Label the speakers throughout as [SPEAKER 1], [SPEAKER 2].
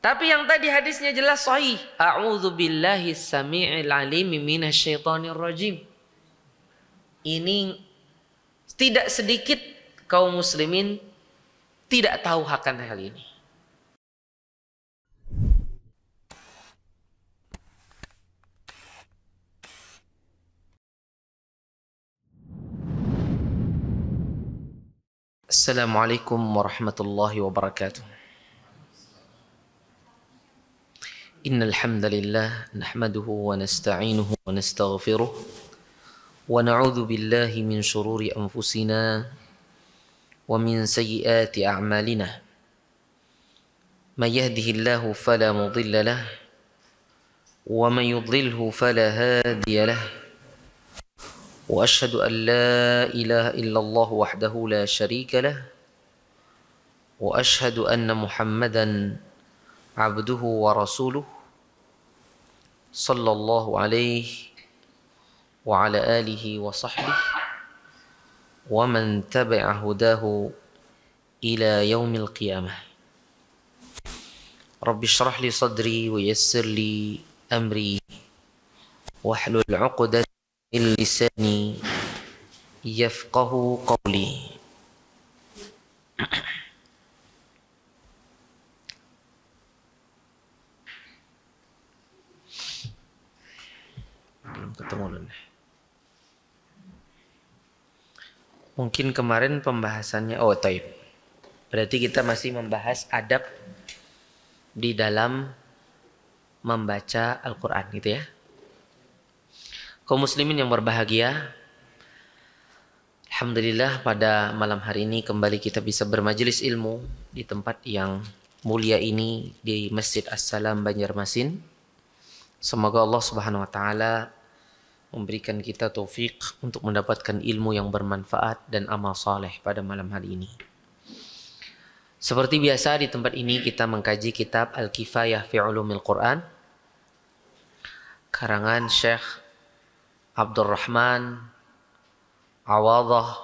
[SPEAKER 1] Tapi yang tadi hadisnya jelas sahih. A'udzu billahi samii'il 'alim minasyaitonir rajim. Ini tidak sedikit kaum muslimin tidak tahu akan hal ini. Assalamualaikum warahmatullahi wabarakatuh. Innal hamdalillah nahmaduhu wa nasta'inuhu wa nastaghfiruh wa na'udzu billahi min shururi anfusina wa min sayyiati a'malina. May yahdihillahu fala mudilla lahu wa may yudlilhu fala hadiya lahu. Wa asyhadu an la ilaha illallah wahdahu la syarika lahu wa asyhadu anna Muhammadan abduhu wa rasuluh sallallahu alaihi wa ala alihi wa sahbihi wa man tabi'a hudahu ila yaumil qiyamah. Rabbi shrah li sadri wa yassir li amri wahlul 'uqdatam min lisani yafqahu qawli. Belum ketemu dulu. Mungkin kemarin pembahasannya taib. Berarti kita masih membahas adab di dalam membaca Al-Qur'an gitu ya. Kaum muslimin yang berbahagia, alhamdulillah pada malam hari ini kembali kita bisa bermajelis ilmu di tempat yang mulia ini di Masjid As-Salam Banjarmasin. Semoga Allah Subhanahu wa taala memberikan kita taufik untuk mendapatkan ilmu yang bermanfaat dan amal saleh pada malam hari ini. Seperti biasa di tempat ini kita mengkaji kitab Al-Kifayah fi Ulumil Quran karangan Syekh Abdurrahman Awadhah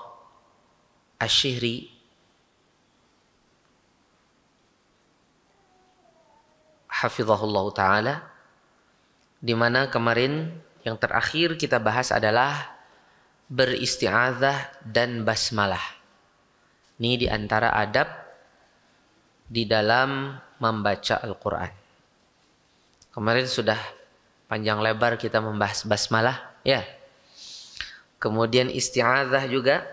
[SPEAKER 1] Asy-Syihri hafizahullah taala, di mana kemarin yang terakhir kita bahas adalah beristi'adzah dan basmalah. Ini di antara adab di dalam membaca Al-Quran. Kemarin sudah panjang lebar kita membahas basmalah, ya. Kemudian isti'adzah juga.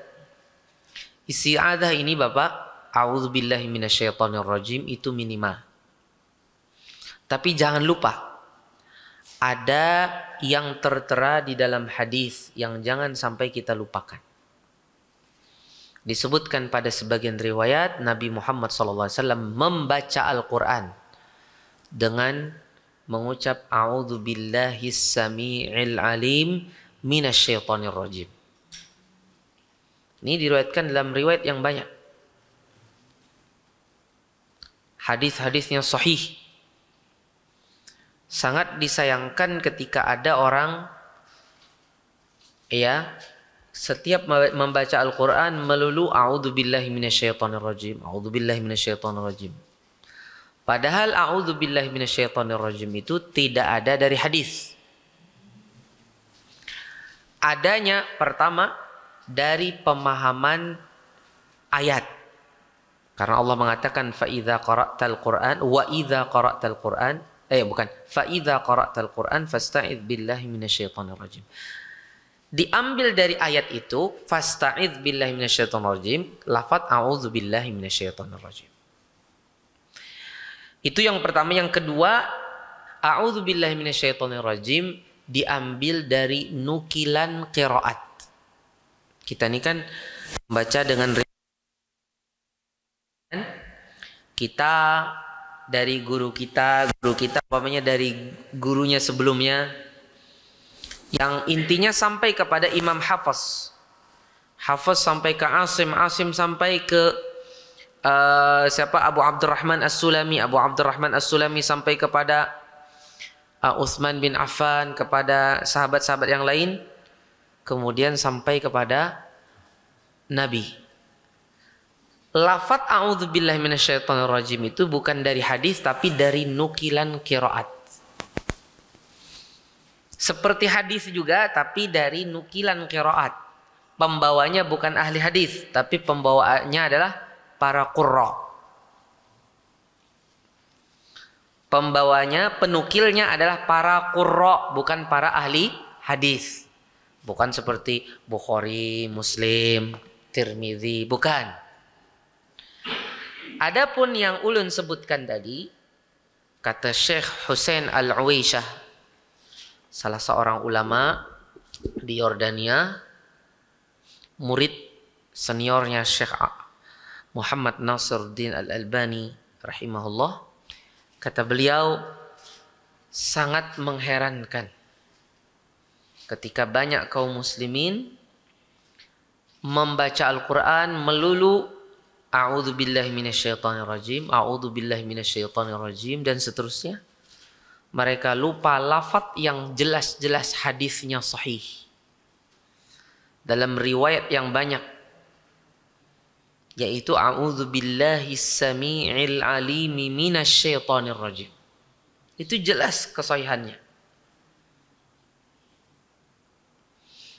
[SPEAKER 1] Isti'adzah ini Bapak, a'udzubillahi minasyaitonirrajim, itu minimal. Tapi jangan lupa, ada yang tertera di dalam hadis yang jangan sampai kita lupakan. Disebutkan pada sebagian riwayat Nabi Muhammad SAW membaca Al-Quran dengan mengucap a'udzubillahis samii'il 'alim minasyaitonir rajim. Ini diriwayatkan dalam riwayat yang banyak. Hadis-hadisnya sahih. Sangat disayangkan ketika ada orang setiap membaca Al-Quran melulu a'udzubillahi minasyaitonirrajim, a'udzubillahi minasyaitonirrajim. Padahal a'udzubillahi minasyaitonirrajim itu tidak ada dari hadis. Adanya pertama dari pemahaman ayat. Karena Allah mengatakan fa idza qara'tal Qur'an wa idza qara'tal Qur'an fa idza qara'tal Qur'an fasta'idz billahi minasyaitonir rajim. Diambil dari ayat itu fasta'idz billahi minasyaitonir rajim, lafaz a'udzubillahi minasyaitonir rajim. Itu yang pertama. Yang kedua, a'udzubillahi minasyaitonir rajim diambil dari nukilan qiraat. Kita ini kan membaca dengan kita dari guru kita umpamanya dari gurunya sebelumnya, yang intinya sampai kepada Imam Hafiz sampai ke Asim sampai ke Abu Abdurrahman As-Sulami sampai kepada Utsman bin Affan, kepada sahabat-sahabat yang lain, kemudian sampai kepada Nabi. lafadz a'udzubillahi minasyaitonirrajim itu bukan dari hadis tapi dari nukilan qiraat. Seperti hadis juga tapi dari nukilan qiraat. Pembawanya bukan ahli hadis tapi pembawaannya adalah para qurra. Pembawanya, penukilnya adalah para qurra, bukan para ahli hadis. Bukan seperti Bukhari, Muslim, Tirmidzi, bukan. Adapun yang ulun sebutkan tadi, kata Syekh Husain Al-Uwaisyah, salah seorang ulama di Yordania, murid seniornya Syekh Muhammad Nasiruddin Al-Albani rahimahullah, kata beliau, sangat mengherankan ketika banyak kaum muslimin membaca Al-Quran melulu a'udzubillahi minasyaitonirrajim, a'udzubillahi minasyaitonirrajim, dan seterusnya. Mereka lupa lafadz yang jelas-jelas hadisnya sahih dalam riwayat yang banyak, yaitu a'udzubillahi samii'il alimi minasyaitonirrajim. Itu jelas kesahihannya.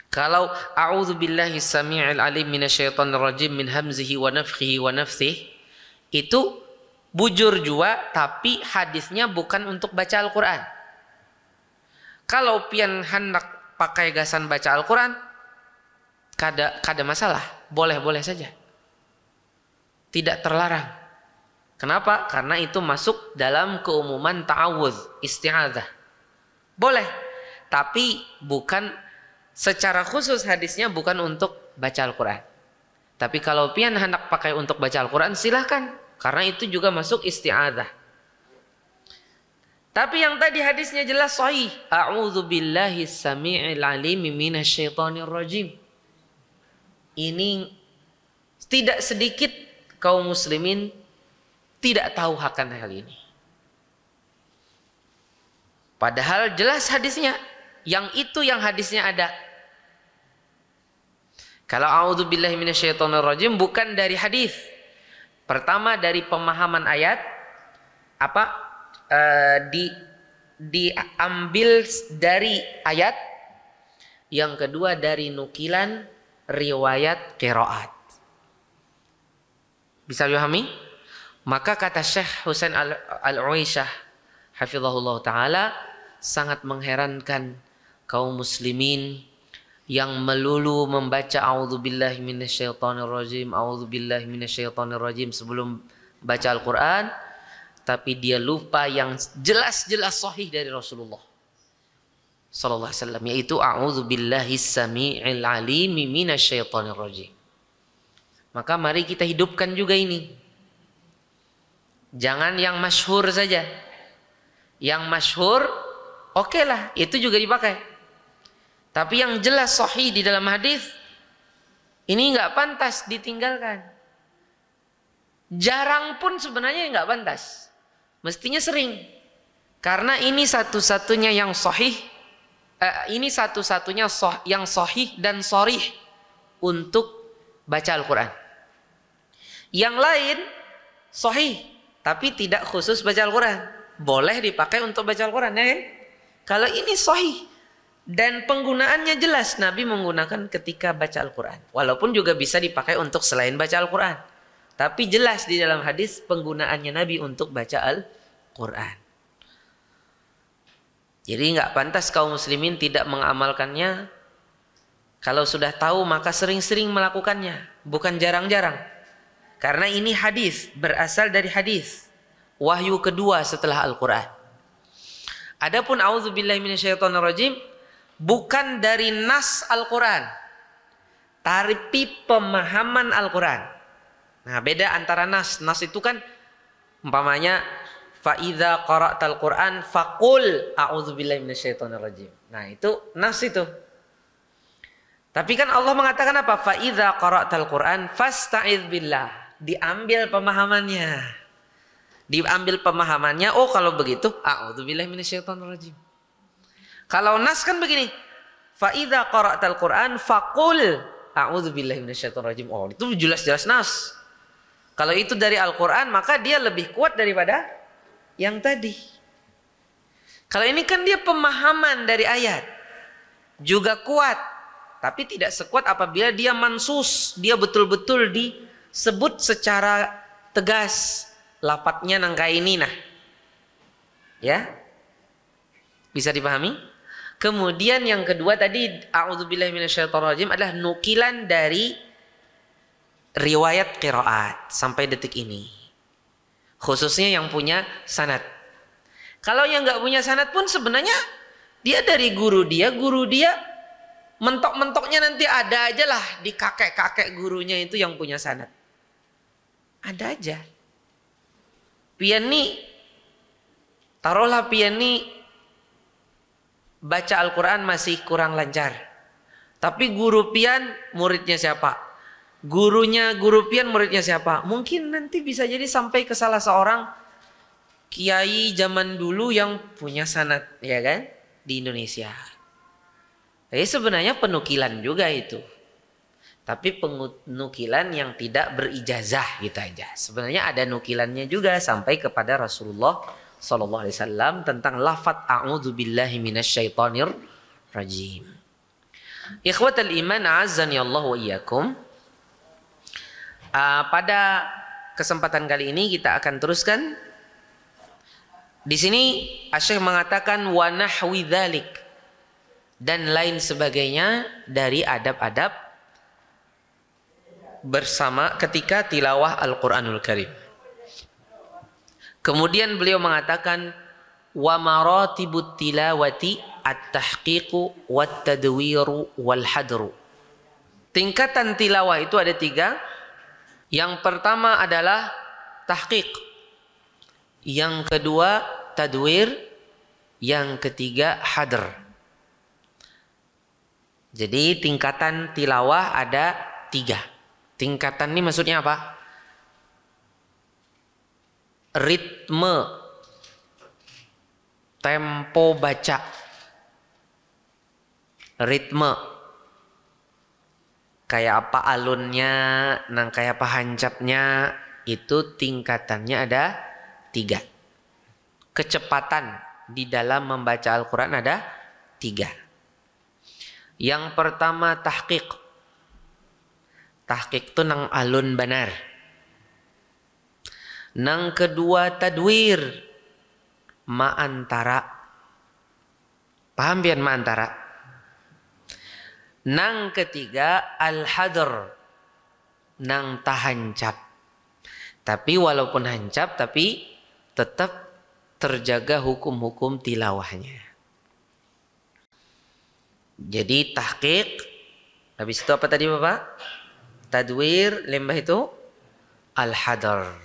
[SPEAKER 1] Kalau a'udzubillahi samii'il alim minasyaitonirrajim min hamzihi wa nafthihi wa nafthihi, itu bujur jua tapi hadisnya bukan untuk baca Al-Quran. Kalau pian hendak pakai gasan baca Al-Quran, kada masalah, boleh-boleh saja, tidak terlarang. Kenapa? Karena itu masuk dalam keumuman ta'awudz, isti'adzah. Boleh, tapi bukan secara khusus, hadisnya bukan untuk baca Al-Quran. Tapi kalau pian hendak pakai untuk baca Al-Quran, silahkan. Karena itu juga masuk isti'adzah. Tapi yang tadi hadisnya jelas sahih. A'udzubillahi samii'il alimi minasyaitonirrajim. Ini tidak sedikit kaum muslimin tidak tahu akan hal ini. Padahal jelas hadisnya. Yang itu yang hadisnya ada. Kalau a'udzubillahi minasyaitonirrajim bukan dari hadis. Pertama dari pemahaman ayat, diambil dari ayat. Yang kedua dari nukilan riwayat qiraat. Bisa dipahami? Maka kata Syekh Husain Al-Uwaisyah hafizahullah taala, sangat mengherankan kaum muslimin yang melulu membaca a'udzubillahi minasyaitonirrajim, a'udzubillahi minasyaitonirrajim sebelum baca Al-Quran, tapi dia lupa yang jelas-jelas sahih dari Rasulullah sallallahu alaihi wasallam, yaitu a'udzubillahi samii'il alimi minasyaitonirrajim. Maka mari kita hidupkan juga ini. Jangan yang masyhur saja. Yang masyhur oke lah, itu juga dipakai. Tapi yang jelas sahih di dalam hadis ini nggak pantas ditinggalkan. Jarang pun sebenarnya nggak pantas. Mestinya sering. Karena ini satu-satunya yang sahih. Ini satu-satunya yang sahih dan sharih untuk baca Al-Quran. Yang lain sahih tapi tidak khusus baca Al-Quran. Boleh dipakai untuk baca Al-Quran, ya kan? Kalau ini sahih dan penggunaannya jelas, Nabi menggunakan ketika baca Al-Quran. Walaupun juga bisa dipakai untuk selain baca Al-Quran. Tapi jelas di dalam hadis penggunaannya Nabi untuk baca Al-Quran. Jadi nggak pantas kaum muslimin tidak mengamalkannya. Kalau sudah tahu maka sering-sering melakukannya. Bukan jarang-jarang. Karena ini hadis, berasal dari hadis. Wahyu kedua setelah Al-Quran. Adapun a'udzubillahi minasyaitonirrajim bukan dari nas Al-Quran, tapi pemahaman Al-Quran. Nah, beda antara nas. Nas itu kan umpamanya fa idza qara'tal Qur'an faqul a'udzubillahi minasyaitonirrajim. Nah, itu nas itu. Tapi kan Allah mengatakan apa? Fa idza qara'tal Qur'an fasta'iz billah. Diambil pemahamannya. Diambil pemahamannya, oh kalau begitu a'udzubillahi minasyaitonirrajim. Kalau nas kan begini, fa idza qara'tal Qur'an faqul a'udzubillahi minasyaitonirrajim. Oh, itu jelas-jelas nas. Kalau itu dari Al-Quran, maka dia lebih kuat daripada yang tadi. Kalau ini kan dia pemahaman dari ayat, juga kuat, tapi tidak sekuat apabila dia mansus, dia betul-betul disebut secara tegas, lapatnya nangka ini nah. Ya, bisa dipahami? Kemudian yang kedua tadi, a'udzubillahi minasyaitonirrajim, adalah nukilan dari riwayat qiraat sampai detik ini, khususnya yang punya sanad. Kalau yang nggak punya sanad pun sebenarnya dia dari guru dia mentok-mentoknya nanti ada aja lah di kakek-kakek gurunya itu yang punya sanad, ada aja. Taruhlah pian nih baca Al-Quran masih kurang lancar, tapi guru pian muridnya siapa? Gurunya guru pian muridnya siapa? Mungkin nanti bisa jadi sampai ke salah seorang kiai zaman dulu yang punya sanad, ya kan, di Indonesia. Jadi sebenarnya penukilan juga itu, tapi penukilan yang tidak berijazah gitu aja. Sebenarnya ada nukilannya juga sampai kepada Rasulullah Sallallahu Alaihi Wasallam tentang lafadz a'udzubillahi minasyaitonir rajim. Ikhwatal iman, a'azzani Allah wa iyyakum. Pada kesempatan kali ini kita akan teruskan. Di sini Asy-Syaikh mengatakan wa nahwi dzalik, dan lain sebagainya dari adab-adab bersama ketika tilawah Al-Qur'anul Karim. Kemudian beliau mengatakan wa maratibut tilawati at-tahqiqu wat-tadwiru wal hadru. Tingkatan tilawah itu ada 3. Yang pertama adalah tahqiq, yang kedua tadwir, yang ketiga hadr. Jadi tingkatan tilawah ada 3. Tingkatan ini maksudnya apa? Ritme, tempo baca, ritme, kayak apa alunnya, nang kayak apa hancapnya, itu tingkatannya ada 3. Kecepatan di dalam membaca Al-Quran ada 3. Yang pertama tahqiq. Tahqiq itu nang alun benar. Nang kedua tadwir, ma antara. Paham biar ma antara? Nang ketiga al-hadr, nang tahancap. Tapi walaupun hancap tapi tetap terjaga hukum-hukum tilawahnya. Jadi tahqiq, habis itu apa tadi Bapak? Tadwir, lembah itu al-hadr.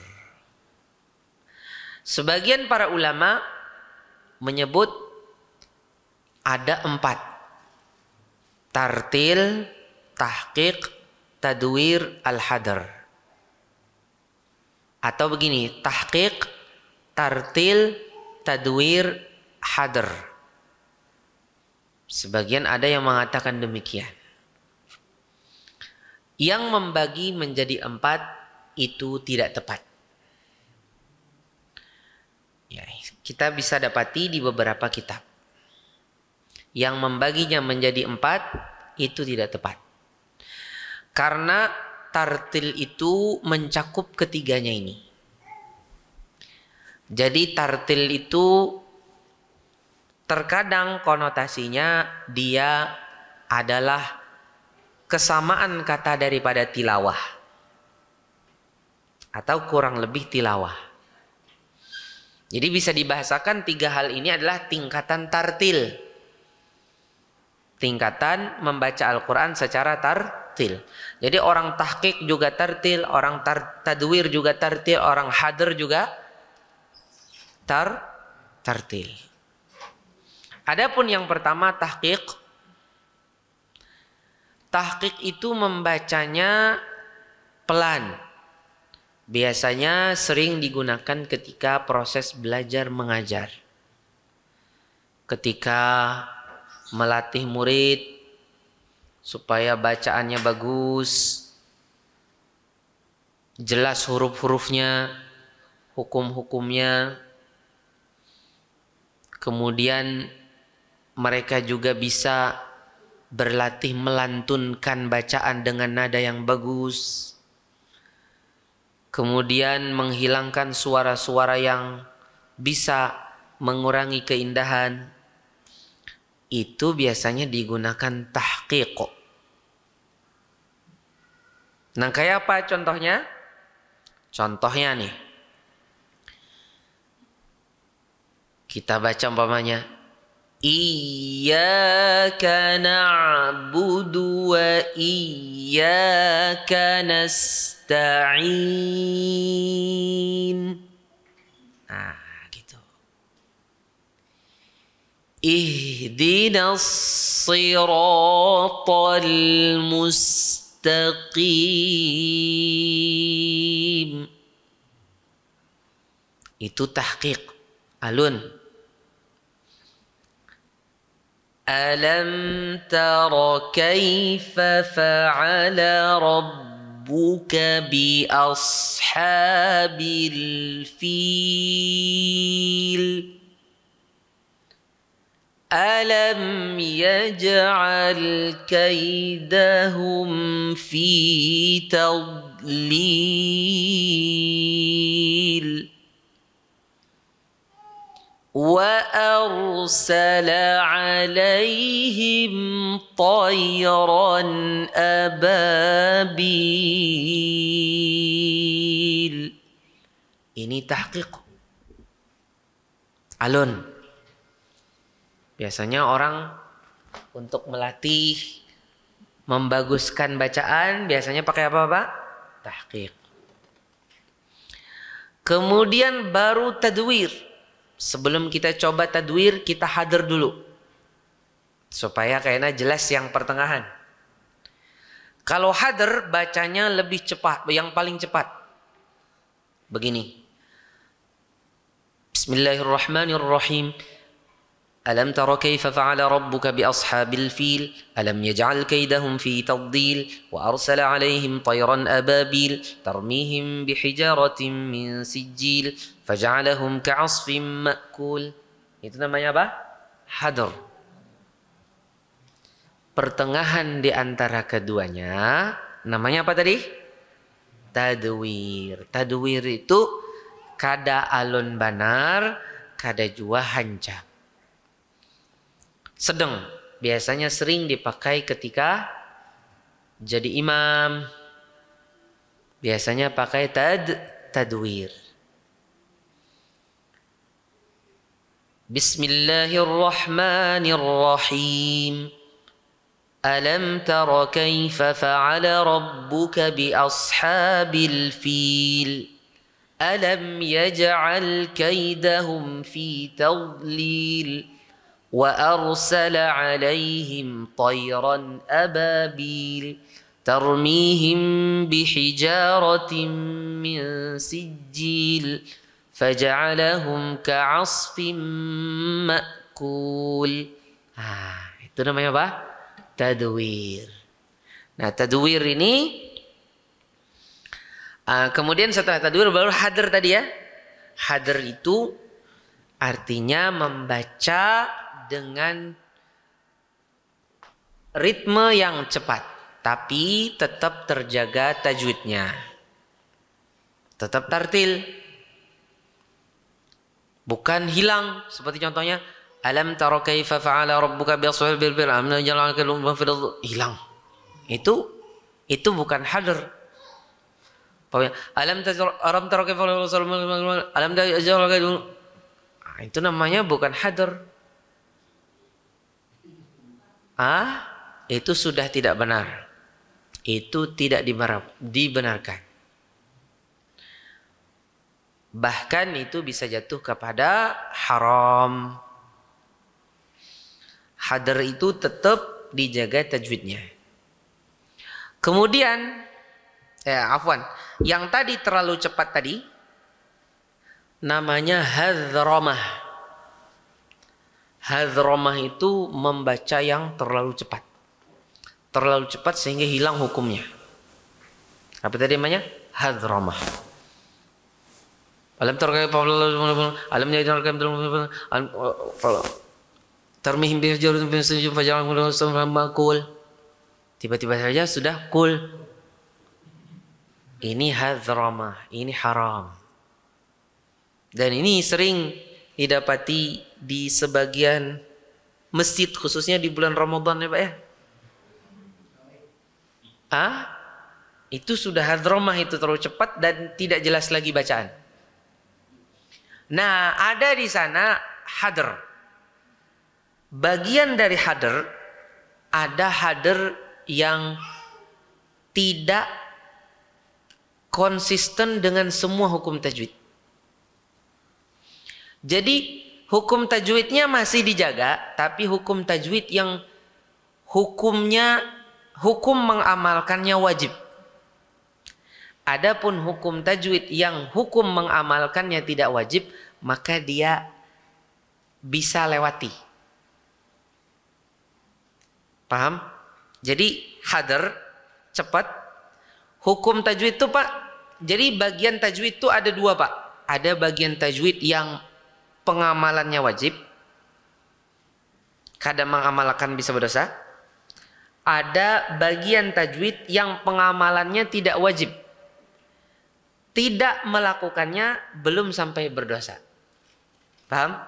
[SPEAKER 1] Sebagian para ulama menyebut ada 4. Tartil, tahqiq, tadwir, al-hadr. Atau begini, tahqiq, tartil, tadwir, hadr. Sebagian ada yang mengatakan demikian. Yang membagi menjadi 4 itu tidak tepat. Ya, kita bisa dapati di beberapa kitab. Yang membaginya menjadi 4 itu tidak tepat. Karena tartil itu mencakup ketiganya ini. Jadi tartil itu terkadang konotasinya dia adalah kesamaan kata daripada tilawah. Atau kurang lebih tilawah. Jadi bisa dibahasakan 3 hal ini adalah tingkatan tartil. Tingkatan membaca Al-Quran secara tartil. Jadi orang tahqiq juga tartil, orang tadwir juga tartil, orang hadr juga tartil. Adapun yang pertama tahqiq. Tahqiq itu membacanya pelan. Biasanya sering digunakan ketika proses belajar mengajar. Ketika melatih murid supaya bacaannya bagus. jelas huruf-hurufnya, hukum-hukumnya. Kemudian mereka juga bisa berlatih melantunkan bacaan dengan nada yang bagus. Kemudian menghilangkan suara-suara yang bisa mengurangi keindahan. Itu biasanya digunakan tahqiq. Nah, kayak apa contohnya? Contohnya nih. Kita baca umpamanya, Iyyaka na'budu wa iyyaka nasta'in. Nah, gitu. Ihdinas siratal mustaqim. Itu tahqiq, alun. Alam tara kaifa fa'ala rabbuka bi ashabil fil. Alam yaj'al kaidahum fi tadlil. وأرسل عليهم طيرا أبابيل. Ini tahqiq, alun. Biasanya orang untuk melatih, membaguskan bacaan, biasanya pakai apa, Pak? Tahqiq. Kemudian baru tadwir. Sebelum kita coba tadwir, kita hadir dulu. Supaya kayaknya jelas yang pertengahan. Kalau hadir, bacanya lebih cepat, yang paling cepat. Begini. Bismillahirrahmanirrahim. Alam tara kaifa fa'ala rabbuka bi ashabil fil. Alam yaj'al kaidahum fi tadlil. Wa arsala alaihim tayran ababil. Tarmihim bihijaratin min sijil. Faja'alahum ka'asfim ma'kul. Itu namanya apa? Hadr. Pertengahan di antara keduanya namanya apa tadi? Tadwir. Tadwir itu kada alun banar, kada jua hancap. Sedang. Biasanya sering dipakai ketika jadi imam. Biasanya pakai tadwir. Bismillahirrahmanirrahim. Alam tara kaifa fa'ala rabbuka bi ashabil fil. Alam yaj'al kaidahum fi tadlil. Wa arsala 'alaihim tayran ababil. Tarmihim bihijaratin min sijil. Faja'alahum ka'asfim ma'kul. Itu namanya apa? Tadwir. Nah, tadwir ini kemudian setelah tadwir baru hadir tadi ya. Hadir itu artinya membaca dengan ritme yang cepat, tapi tetap terjaga tajwidnya. Tetap tartil. Bukan hilang seperti contohnya alam tara kaifa fa'ala rabbuka bi ashabil fil am naj'al hilang. Itu bukan hadir. Alam tara kaifa alam naj'al itu namanya bukan hadir. Itu sudah tidak benar. Itu tidak dibenarkan. Bahkan itu bisa jatuh kepada haram. Hadir itu tetap dijaga tajwidnya. Kemudian, yang tadi terlalu cepat tadi, namanya hadramah. Hadramah itu membaca yang terlalu cepat. Terlalu cepat sehingga hilang hukumnya. Apa tadi namanya? hadramah. Alam tara kaifa alam yaj'al tarmihim bi hijarin min sijil fajarahum makul. Tiba-tiba saja sudah kul. Ini hadramah, ini haram. Dan ini sering didapati di sebagian masjid khususnya di bulan Ramadan ya Pak ya. Itu sudah hadramah, itu terlalu cepat dan tidak jelas lagi bacaan. Nah, ada di sana hadr. Bagian dari hadr, ada hadr yang tidak konsisten dengan semua hukum tajwid. Jadi hukum tajwidnya masih dijaga, tapi hukum tajwid yang hukum mengamalkannya wajib. Adapun hukum tajwid yang hukum mengamalkannya tidak wajib, maka dia bisa lewati. Paham? Jadi hadr cepat. Hukum tajwid itu Pak, jadi bagian tajwid itu ada dua Pak. Ada bagian tajwid yang pengamalannya wajib, kadang mengamalkan bisa berdosa. Ada bagian tajwid yang pengamalannya tidak wajib, tidak melakukannya belum sampai berdosa. Paham?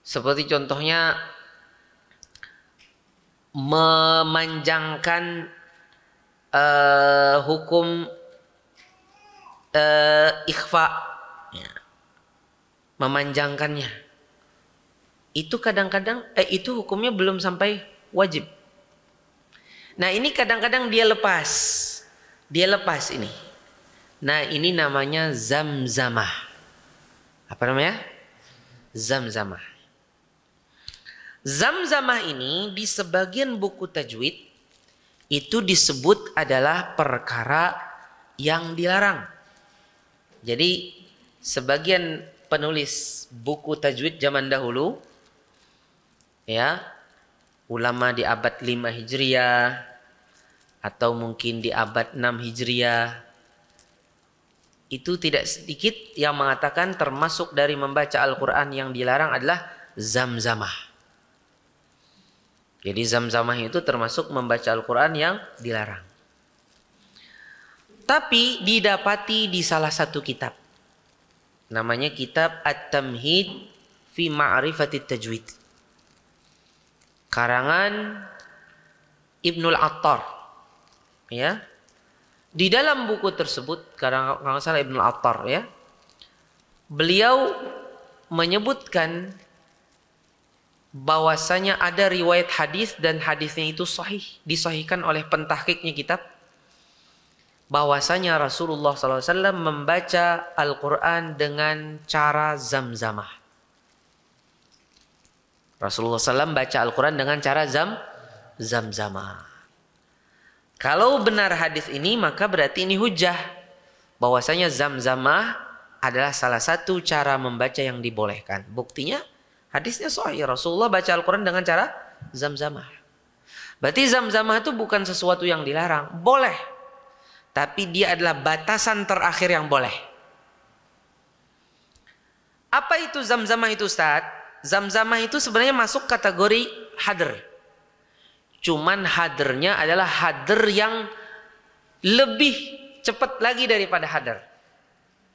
[SPEAKER 1] Seperti contohnya memanjangkan hukum ikhfa, ya. Memanjangkannya itu kadang-kadang itu hukumnya belum sampai wajib. Nah ini kadang-kadang dia lepas ini. Nah ini namanya zamzamah. Apa namanya? Zamzamah. Zamzamah ini di sebagian buku tajwid itu disebut adalah perkara yang dilarang. Jadi sebagian penulis buku tajwid zaman dahulu, ya, ulama di abad 5 Hijriah atau mungkin di abad 6 Hijriah, itu tidak sedikit yang mengatakan termasuk dari membaca Al-Quran yang dilarang adalah zamzamah. Jadi zamzamah itu termasuk membaca Al-Quran yang dilarang. Tapi didapati di salah satu kitab. Namanya kitab At-Tamhid fi Ma'rifatit Tajwid. Karangan Ibnul Attar. Ya. Di dalam buku tersebut, kalau salah Ibnul Attar ya. Beliau menyebutkan bahwasanya ada riwayat hadis dan hadisnya itu sahih, disahihkan oleh pentahqiqnya kitab, bahwasanya Rasulullah SAW membaca Al-Quran dengan cara zamzamah. Rasulullah SAW baca Al-Quran dengan cara zamzamah. Kalau benar hadis ini, maka berarti ini hujah bahwasanya zamzamah adalah salah satu cara membaca yang dibolehkan. Buktinya hadisnya sahih, Rasulullah baca Al-Quran dengan cara zamzamah. Berarti zamzamah itu bukan sesuatu yang dilarang, boleh. Tapi dia adalah batasan terakhir yang boleh. Apa itu zamzamah itu Ustaz? Zamzamah itu sebenarnya masuk kategori hadr. Cuman hadrnya adalah hadr yang lebih cepat lagi daripada hadr.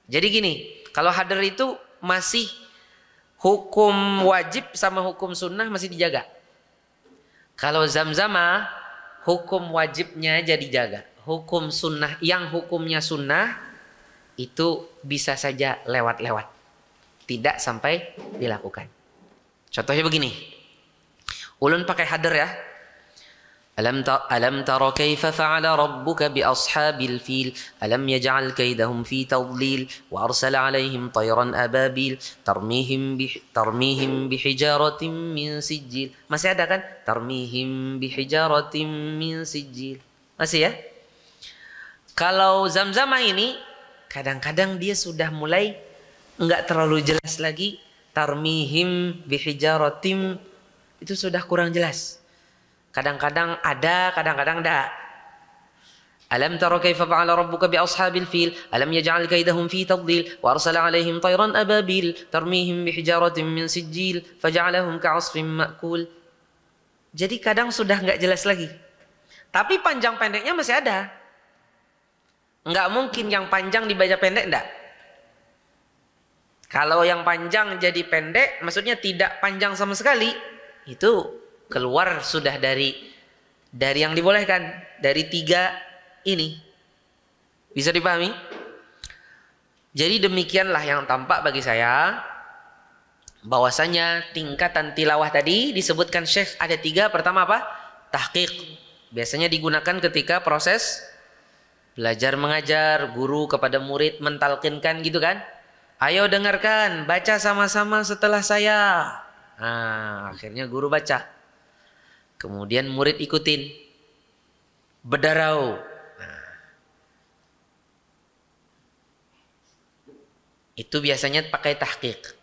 [SPEAKER 1] Jadi gini, kalau hadr itu masih hukum wajib sama hukum sunnah masih dijaga. Kalau zamzamah, hukum wajibnya jadi dijaga. Hukum sunnah, yang hukumnya sunnah, itu bisa saja lewat-lewat. Tidak sampai dilakukan. Contohnya begini. Ulun pakai hadr ya. Alam tara kaifa fa'ala rabbuka bi ashabil fil alam yaj'al kaidahum fi tadlil wa arsala 'alaihim tayran ababil tarmihim bi hijaratin min sijil. Masih ada kan? Tarmihim bi hijaratin min sijil. Masih ya? Kalau zamzamah ini kadang-kadang dia sudah mulai enggak terlalu jelas lagi. Tarmihim bi hijaratin itu sudah kurang jelas. Kadang-kadang ada, kadang-kadang enggak. Alam tara kaifa fa'ala rabbuka bi ashabil fil alam yaj'al kaidahum fi tadlil wa arsala 'alaihim tayran ababil tarmihim bi hijaratin min sijil faj'alahum ka'asfin ma'kul. Jadi kadang sudah nggak jelas lagi. Tapi panjang pendeknya masih ada. Nggak mungkin yang panjang dibaca pendek, enggak. Kalau yang panjang jadi pendek, maksudnya tidak panjang sama sekali, itu keluar sudah dari yang dibolehkan, dari 3 ini. Bisa dipahami? Jadi demikianlah yang tampak bagi saya, bahwasanya tingkatan tilawah tadi disebutkan Syekh ada 3. Pertama apa? Tahqiq. Biasanya digunakan ketika proses belajar mengajar, guru kepada murid mentalkinkan gitu kan. Ayo dengarkan, baca sama-sama setelah saya. Nah, akhirnya guru baca. Kemudian murid ikutin. Bedarau. Nah, itu biasanya pakai tahqiq.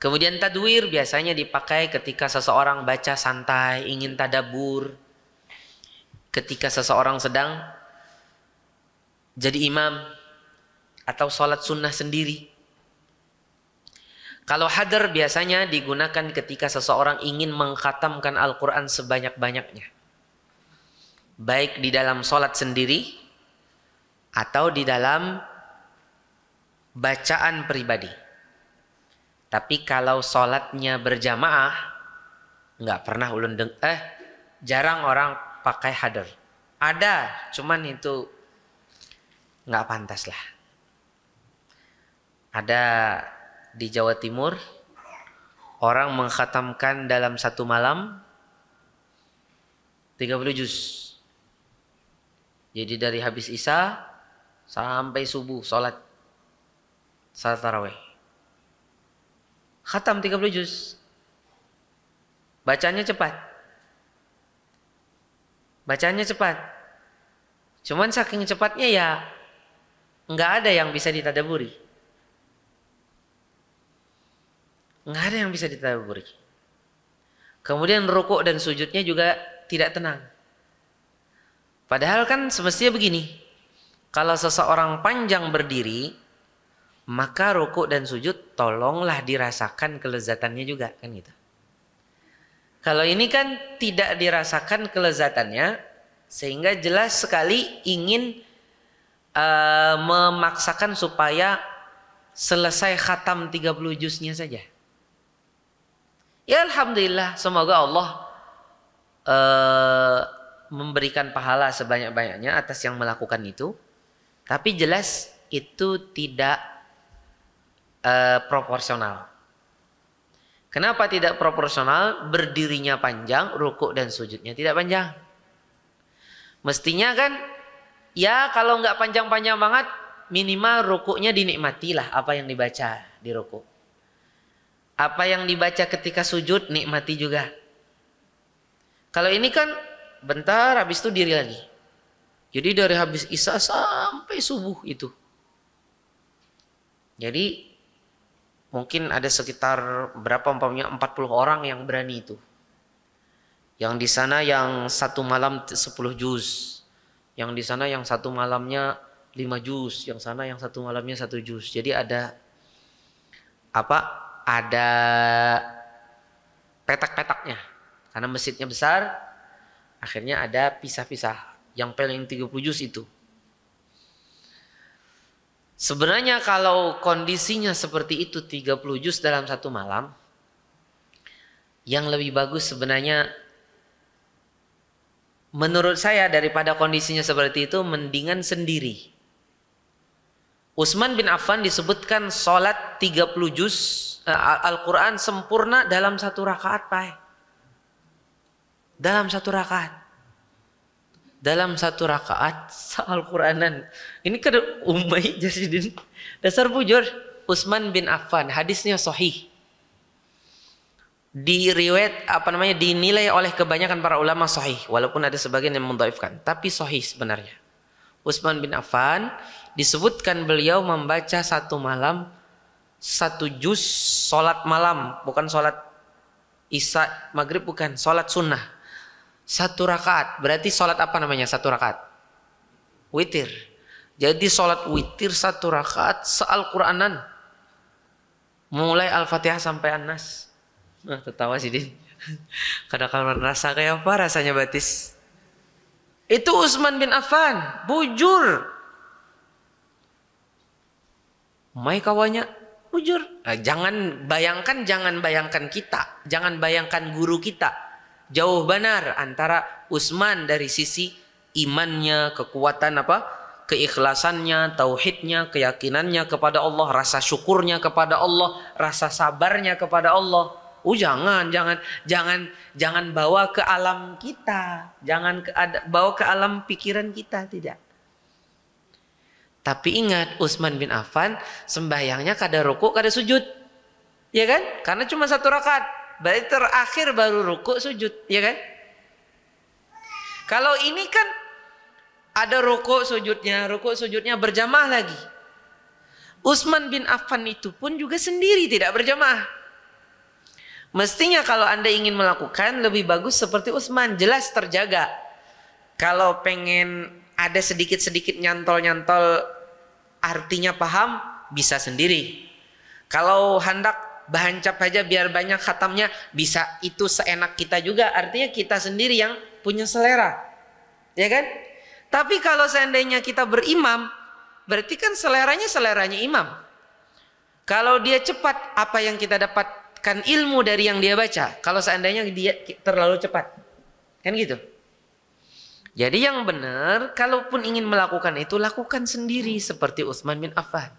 [SPEAKER 1] Kemudian tadwir biasanya dipakai ketika seseorang baca santai, ingin tadabbur. Ketika seseorang sedang jadi imam atau sholat sunnah sendiri. Kalau hadar biasanya digunakan ketika seseorang ingin mengkhatamkan Al-Quran sebanyak-banyaknya. Baik di dalam sholat sendiri atau di dalam bacaan pribadi. Tapi kalau sholatnya berjamaah, nggak pernah jarang orang pakai hadar. Ada, cuman itu nggak pantas lah. Ada di Jawa Timur orang mengkhatamkan dalam satu malam 30 juz. Jadi dari habis Isya sampai subuh salat tarawih. Khatam 30 juz. Bacanya cepat. Bacanya cepat. Cuman saking cepatnya ya nggak ada yang bisa ditadaburi. Nggak ada yang bisa ditadaburi. Kemudian rukuk dan sujudnya juga tidak tenang. Padahal kan semestinya begini. Kalau seseorang panjang berdiri, maka rukuk dan sujud tolonglah dirasakan kelezatannya juga, kan gitu. Kalau ini kan tidak dirasakan kelezatannya, sehingga jelas sekali ingin memaksakan supaya selesai khatam 30 juznya saja. Ya alhamdulillah, semoga Allah memberikan pahala sebanyak-banyaknya atas yang melakukan itu. Tapi jelas itu tidak proporsional. Kenapa tidak proporsional? Berdirinya panjang, rukuk dan sujudnya tidak panjang. Mestinya kan, ya kalau nggak panjang-panjang banget, minimal rukuknya dinikmatilah apa yang dibaca di rukuk. Apa yang dibaca ketika sujud nikmati juga. Kalau ini kan bentar habis itu diri lagi. Jadi dari habis Isya sampai subuh itu. Jadi mungkin ada sekitar berapa umpamanya 40 orang yang berani itu. Yang di sana yang satu malam 10 juz. Yang di sana yang satu malamnya 5 juz, yang sana yang satu malamnya 1 juz. Jadi ada ada petak-petaknya. Karena masjidnya besar, akhirnya ada pisah-pisah. Yang paling 30 juz itu. Sebenarnya kalau kondisinya seperti itu 30 juz dalam satu malam, yang lebih bagus sebenarnya menurut saya daripada kondisinya seperti itu mendingan sendiri. Utsman bin Affan disebutkan sholat 30 juz Al-Quran sempurna dalam satu rakaat, Pak. Dalam satu rakaat. Dalam satu rakaat Al-Quranan. Ini kan umai jasidin. Dasar bujur. Utsman bin Affan, hadisnya sahih. Dinilai oleh kebanyakan para ulama sahih, walaupun ada sebagian yang mendhaifkan, tapi sahih sebenarnya. Utsman bin Affan disebutkan beliau membaca satu malam 1 juz salat malam, bukan salat Isya maghrib, bukan salat sunnah. 1 rakaat, berarti salat apa namanya 1 rakaat? Witir. Jadi sholat witir 1 rakaat se-Al-Quranan. Mulai Al-Fatihah sampai An-Nas. Nah, tertawa sih Din. Kadang-kadang rasa kayak apa rasanya batis. Itu Utsman bin Affan, bujur. Mai kawannya bujur. Jangan bayangkan kita, jangan bayangkan guru kita. Jauh benar antara Utsman dari sisi imannya, kekuatan keikhlasannya, tauhidnya, keyakinannya kepada Allah, rasa syukurnya kepada Allah, rasa sabarnya kepada Allah. Jangan bawa ke alam kita, bawa ke alam pikiran kita, tidak. Tapi ingat, Utsman bin Affan sembahyangnya kada rukuk, kada sujud, ya kan? Karena cuma 1 rakaat, berarti terakhir baru rukuk sujud, ya kan? Kalau ini kan ada rukuk sujudnya berjamaah lagi. Utsman bin Affan itu pun juga sendiri, tidak berjamaah. Mestinya kalau Anda ingin melakukan lebih bagus seperti Utsman, jelas terjaga. Kalau pengen ada sedikit-sedikit nyantol-nyantol artinya paham, bisa sendiri. Kalau hendak bahancap aja biar banyak khatamnya, bisa itu seenak kita juga. Artinya kita sendiri yang punya selera, ya kan? Tapi kalau seandainya kita berimam, berarti kan seleranya imam. Kalau dia cepat, apa yang kita dapatkan ilmu dari yang dia baca? Kalau seandainya dia terlalu cepat, kan gitu. Jadi yang benar, kalaupun ingin melakukan itu, lakukan sendiri seperti Utsman bin Affan.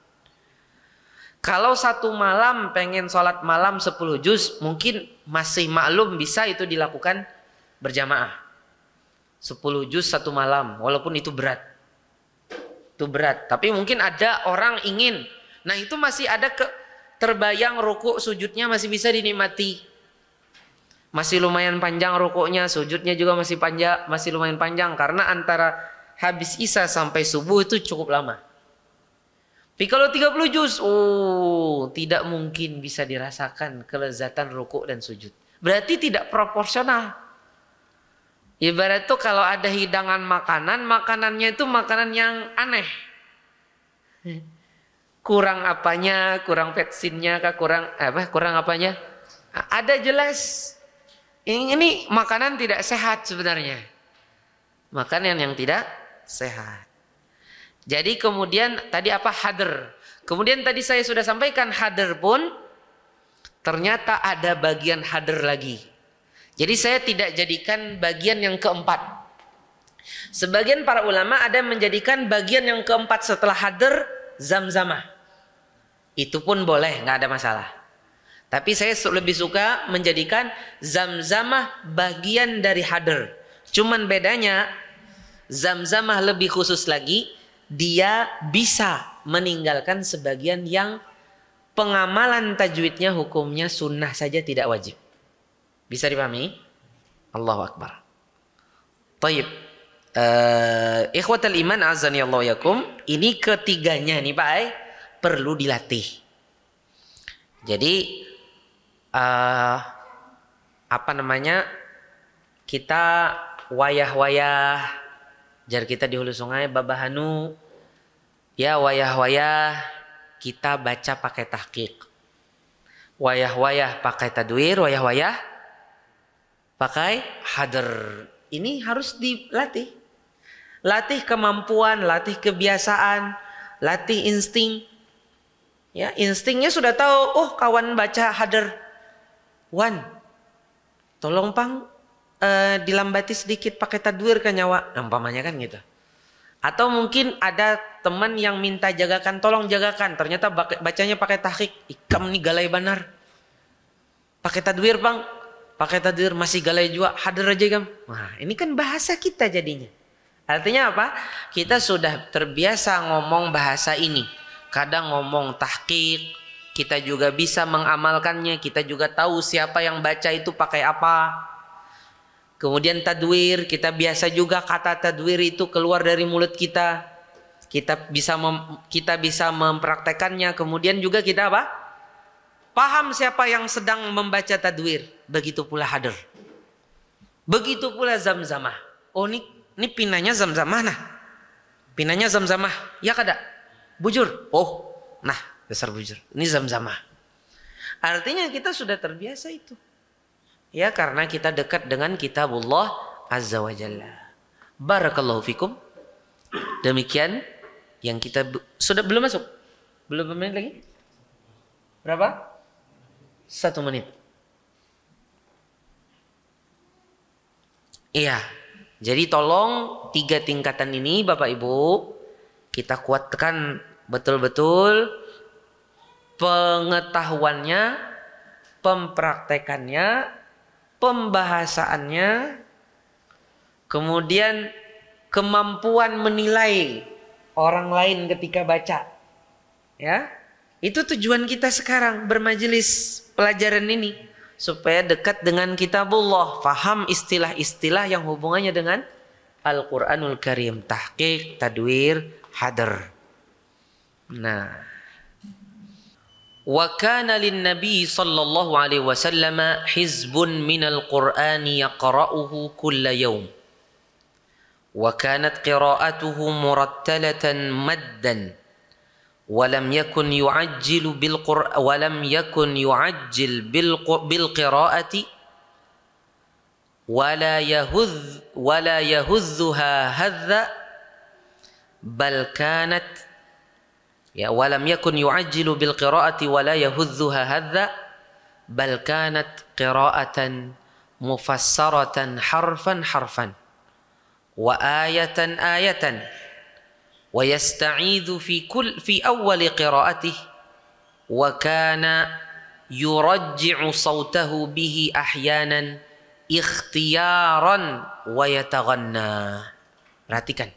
[SPEAKER 1] Kalau 1 malam pengen sholat malam 10 juz, mungkin masih maklum bisa itu dilakukan berjamaah. 10 juz 1 malam, walaupun itu berat. Itu berat, tapi mungkin ada orang ingin. Nah itu masih ada terbayang rukuk sujudnya masih bisa dinikmati. Masih lumayan panjang rukuknya, sujudnya juga masih lumayan panjang. Karena antara habis isya sampai subuh itu cukup lama. Tapi kalau 30 juz, tidak mungkin bisa dirasakan kelezatan rukuk dan sujud. Berarti tidak proporsional. Ibarat tuh kalau ada hidangan makanan, makanannya itu makanan yang aneh. Kurang apanya, kurang vetsinnya, kurang apanya. Ada jelas. Ini makanan tidak sehat sebenarnya. Makanan yang tidak sehat. Jadi kemudian tadi hadar. Kemudian tadi saya sudah sampaikan hadar pun ternyata ada bagian hadar lagi. Jadi saya tidak jadikan bagian yang keempat. Sebagian para ulama ada menjadikan bagian yang keempat setelah hadar zamzamah. Itu pun boleh, nggak ada masalah. Tapi saya lebih suka menjadikan zamzamah bagian dari hadar. Cuman bedanya zamzamah lebih khusus lagi, dia bisa meninggalkan sebagian yang pengamalan tajwidnya hukumnya sunnah saja, tidak wajib. Bisa dipahami? Allahu Akbar. Taib. Ikhwatal iman azani Allah yakum. Ini ketiganya nih Pak, perlu dilatih. Jadi kita wayah-wayah jar kita di hulu sungai babahanu, ya wayah-wayah kita baca pakai tahqiq, wayah-wayah pakai tadwir, wayah-wayah pakai hadar. Ini harus dilatih. Latih kemampuan, latih kebiasaan, latih insting. Ya, instingnya sudah tahu, kawan baca hadar. Wan, tolong Pang dilambati sedikit pakai tadwir kan nyawa. Umpamanya kan gitu. Atau mungkin ada teman yang minta jagakan, tolong jagakan. Ternyata bacanya pakai tahqiq. Ikam nih galai benar. Pakai tadwir Bang. Pakai tadwir masih galai juga. Hadar aja Kam. Nah, ini kan bahasa kita jadinya. Artinya apa? Kita sudah terbiasa ngomong bahasa ini. Kadang ngomong tahqiq. Kita juga bisa mengamalkannya. Kita juga tahu siapa yang baca itu pakai apa. Kemudian tadwir, kita biasa juga kata tadwir itu keluar dari mulut kita. Kita bisa mempraktekannya. Kemudian juga kita apa? Paham siapa yang sedang membaca tadwir. Begitu pula hadar. Begitu pula zamzamah. Oh ini pinanya zamzamah nah. Pinanya zam-zamah, ya kada? Bujur. Oh, nah dasar bujur. Ini zam-zamah. Artinya kita sudah terbiasa itu. Ya karena kita dekat dengan kitabullah azza wa jalla. Barakallahu fikum. Demikian yang kita sudah belum masuk. Belum menit lagi? Berapa? 1 menit. Iya. Jadi tolong 3 tingkatan ini Bapak Ibu kita kuatkan betul-betul pengetahuannya, pempraktekannya, pembahasaannya, kemudian kemampuan menilai orang lain ketika baca. Ya. Itu tujuan kita sekarang bermajelis pelajaran ini supaya dekat dengan kitabullah, faham istilah-istilah yang hubungannya dengan Al-Qur'anul Karim, tahqiq, tadwir, hadar. Nah, wa kana lin-nabi sallallahu alaihi wasallam hizbun minal Qur'ani yaqra'uhu kulla yawm. Wa kanat qira'atuhu murattalatan maddan. ولم يكن يعجل بالقراءة ولا يهذها هذا بل كانت ولم يكن يعجل بالقراءة ولا يهذها هذا بل كانت قراءة مفسرة حرفا حرفا وآية آية ويستعيذ في أول قراءته وكان يرجع صوته به أحيانا اختيارا ويتغنى. Perhatikan,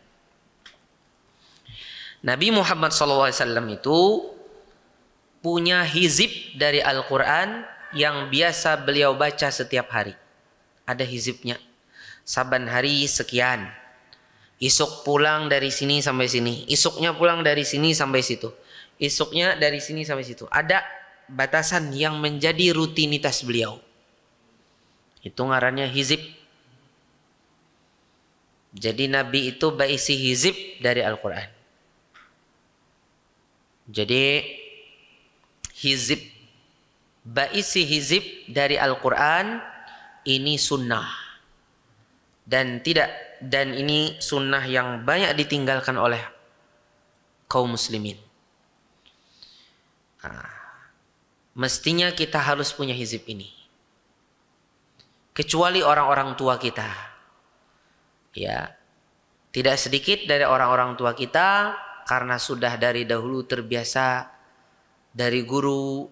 [SPEAKER 1] Nabi Muhammad SAW itu punya hizib dari Al-Quran yang biasa beliau baca setiap hari. Ada hizibnya, saban hari sekian. Isuk pulang dari sini sampai sini, isuknya pulang dari sini sampai situ, isuknya dari sini sampai situ. Ada batasan yang menjadi rutinitas beliau. Itu ngarannya hizib. Jadi Nabi itu baisi hizib dari Al-Quran. Jadi hizib, baisi hizib dari Al-Quran ini sunnah. Dan ini sunnah yang banyak ditinggalkan oleh kaum muslimin. Nah, mestinya kita harus punya hizib ini. Kecuali orang-orang tua kita. Ya. Tidak sedikit dari orang-orang tua kita karena sudah dari dahulu terbiasa dari guru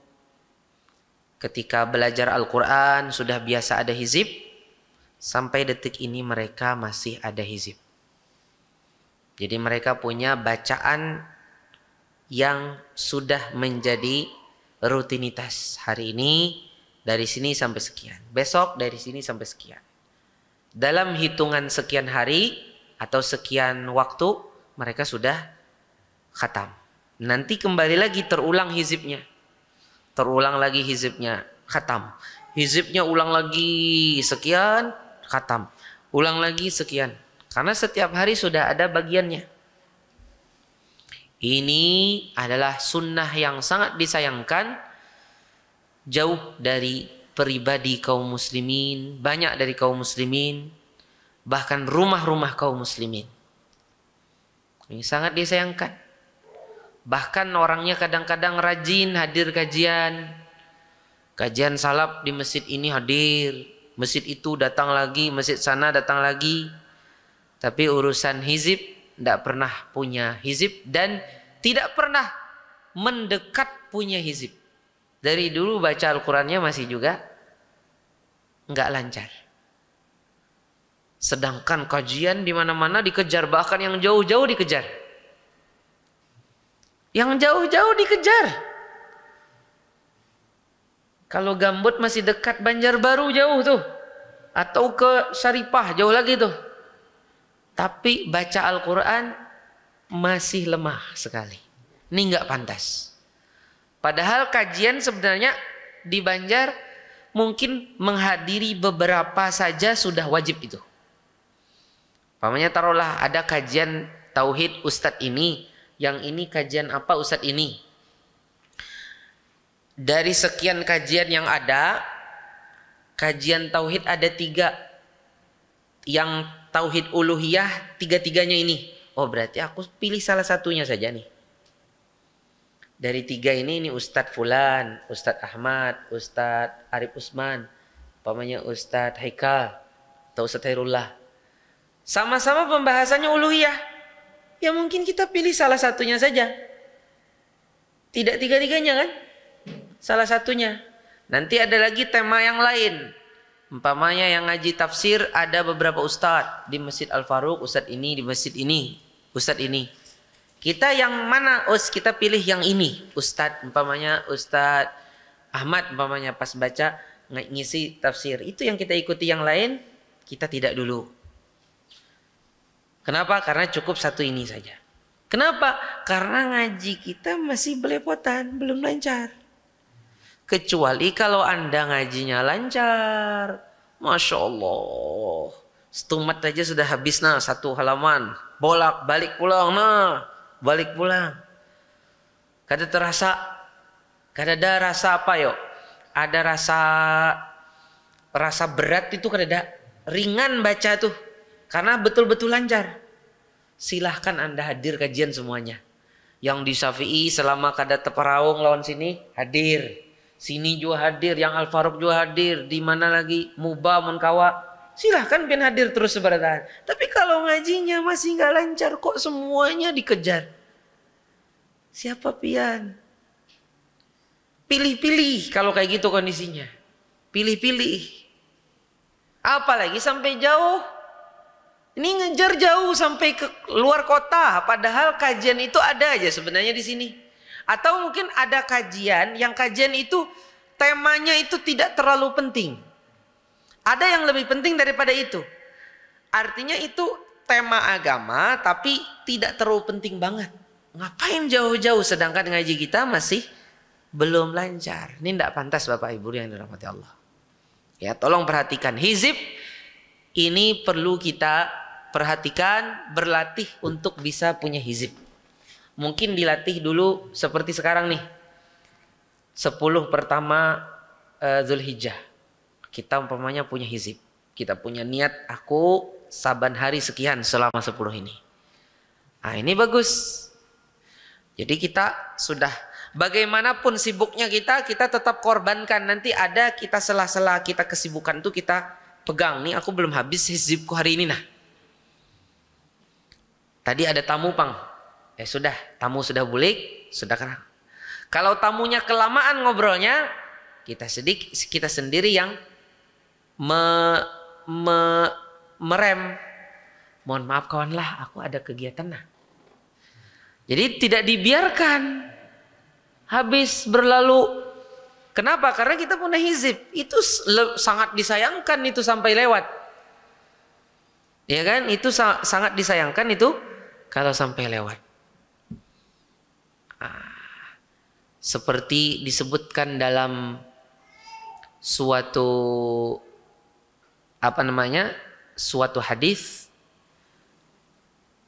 [SPEAKER 1] ketika belajar Al-Quran sudah biasa ada hizib. Sampai detik ini mereka masih ada hizib. Jadi mereka punya bacaan yang sudah menjadi rutinitas. Hari ini dari sini sampai sekian. Besok dari sini sampai sekian. Dalam hitungan sekian hari atau sekian waktu mereka sudah khatam. Nanti kembali lagi terulang hizibnya. Terulang lagi hizibnya, khatam. Hizibnya ulang lagi sekian, khatam. Ulang lagi sekian. Karena setiap hari sudah ada bagiannya. Ini adalah sunnah yang sangat disayangkan. Jauh dari pribadi kaum muslimin. Banyak dari kaum muslimin. Bahkan rumah-rumah kaum muslimin. Ini sangat disayangkan. Bahkan orangnya kadang-kadang rajin hadir kajian. Kajian salaf di masjid ini hadir. Masjid itu datang lagi, masjid sana datang lagi. Tapi urusan hizib tidak pernah punya hizib dan tidak pernah mendekat punya hizib. Dari dulu baca Al-Qurannya masih juga nggak lancar. Sedangkan kajian di mana-mana dikejar, bahkan yang jauh-jauh dikejar. Yang jauh-jauh dikejar. Kalau Gambut masih dekat Banjarbaru jauh tuh. Atau ke Syaripah jauh lagi tuh. Tapi baca Al-Quran masih lemah sekali. Ini nggak pantas. Padahal kajian sebenarnya di Banjar mungkin menghadiri beberapa saja sudah wajib itu. Pamannya taruhlah ada kajian tauhid ustadz ini, yang ini kajian apa ustadz ini. Dari sekian kajian yang ada, kajian tauhid ada 3. Yang tauhid uluhiyah 3-tiganya ini. Oh berarti aku pilih salah satunya saja nih. Dari 3 ini Ustadz Fulan, Ustadz Ahmad, Ustadz Arif Usman, umpamanya Ustadz Haikal atau Ustadz Hairullah. Sama-sama pembahasannya uluhiyah. Ya mungkin kita pilih salah satunya saja. Tidak 3-tiganya kan? Salah satunya. Nanti ada lagi tema yang lain. Umpamanya yang ngaji tafsir ada beberapa ustadz. Di Masjid Al-Faruq ustadz ini, di masjid ini ustadz ini. Kita yang mana? Kita pilih yang ini. Ustadz umpamanya Ustadz Ahmad umpamanya pas baca ngisi tafsir. Itu yang kita ikuti, yang lain kita tidak dulu. Kenapa? Karena cukup satu ini saja. Kenapa? Karena ngaji kita masih belepotan, belum lancar. Kecuali kalau Anda ngajinya lancar. Masya Allah. Stumat aja sudah habis nah 1 halaman. Bolak balik pulang nah. Balik pulang. Kada terasa. Kada ada rasa apa yuk. Ada rasa berat itu kada ada. Ringan baca tuh. Karena betul-betul lancar. Silahkan Anda hadir kajian semuanya. Yang di Syafi'i selama kada teperaung lawan sini hadir. Sini juga hadir, yang Al-Faruq juga hadir, di mana lagi Mubah, Munkawa, silahkan pian hadir terus seberatan. Tapi kalau ngajinya masih nggak lancar, kok semuanya dikejar? Siapa pian? Pilih-pilih kalau kayak gitu kondisinya. Pilih-pilih. Apalagi sampai jauh. Ini ngejar jauh sampai ke luar kota, padahal kajian itu ada aja sebenarnya di sini. Atau mungkin ada kajian, yang kajian itu temanya itu tidak terlalu penting. Ada yang lebih penting daripada itu. Artinya itu tema agama tapi tidak terlalu penting banget. Ngapain jauh-jauh sedangkan ngaji kita masih belum lancar. Ini tidak pantas Bapak Ibu yang dirahmati Allah. Ya, tolong perhatikan. Hizib ini perlu kita perhatikan, berlatih untuk bisa punya hizib. Mungkin dilatih dulu seperti sekarang nih. 10 pertama Zulhijjah. Kita umpamanya punya hizib. Kita punya niat, aku saban hari sekian selama 10 ini. Nah ini bagus. Jadi kita sudah, bagaimanapun sibuknya kita tetap korbankan. Nanti ada kita sela-sela kita kesibukan itu kita pegang. Nih aku belum habis hizibku hari ini nah. Tadi ada tamu pang. Sudah, tamu sudah bulik, sudah kerang. Kalau tamunya kelamaan ngobrolnya, kita sendiri yang merem. Mohon maaf kawan lah, aku ada kegiatan nah. Jadi tidak dibiarkan habis berlalu. Kenapa? Karena kita punya hizib. Itu sangat disayangkan itu sampai lewat. Ya kan? Itu sangat disayangkan itu kalau sampai lewat. Seperti disebutkan dalam suatu suatu hadis,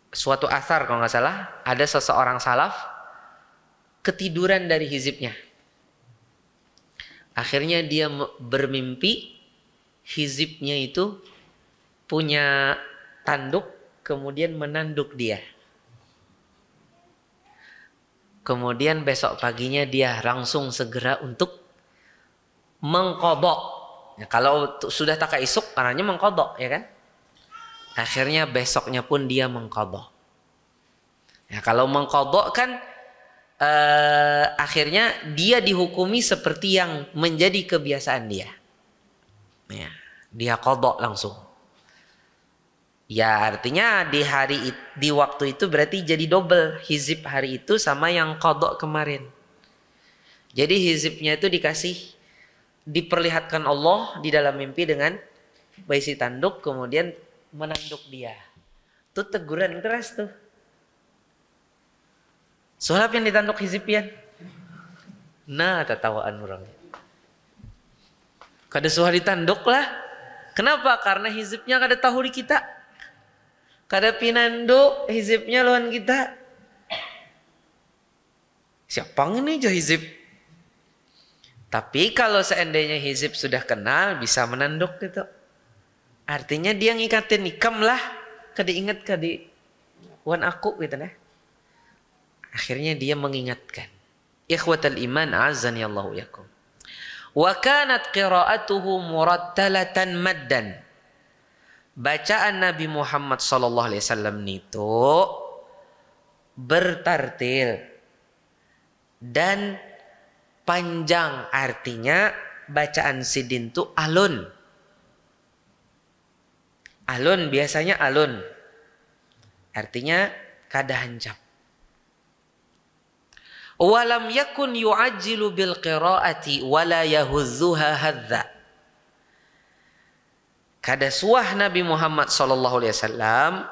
[SPEAKER 1] suatu athar kalau nggak salah, ada seseorang salaf ketiduran dari hizibnya. Akhirnya dia bermimpi hizibnya itu punya tanduk, kemudian menanduk dia. Kemudian besok paginya dia langsung segera untuk mengqadha. Ya, kalau sudah tak isuk caranya mengqadha, ya kan? Akhirnya besoknya pun dia mengqadha. Ya, kalau mengqadha kan akhirnya dia dihukumi seperti yang menjadi kebiasaan dia. Ya, dia qadha langsung. Ya artinya di waktu itu berarti jadi double hizib hari itu sama yang qadha kemarin. Jadi hizibnya itu diperlihatkan Allah di dalam mimpi dengan baisi tanduk kemudian menanduk dia. Itu teguran keras tuh. Soalnya yang ditanduk hizibnya. Nah tertawaan orangnya. Kada suah ditanduk lah. Kenapa? Karena hizibnya kada tahu di kita. Kada pinando hizibnya lawan kita. Siapa ini jo hizib? Tapi kalau seandainya hizib sudah kenal bisa menanduk gitu. Artinya dia ngikatin ikam lah. Kada ingat kadi wan aku gitu nah. Akhirnya dia mengingatkan. Ikhwatal iman azani Allahu yakum. Wa kanat qira'atuhu murattalatan maddan. Bacaan Nabi Muhammad sallallahu alaihi wasallam itu bertartil dan panjang, artinya bacaan sidin itu alun. Alun biasanya alun. Artinya kada hancap. Walam yakun yu'ajjilu bil qiraati wala yahuzzuha hadza. Kada suah Nabi Muhammad sallallahu alaihi wasallam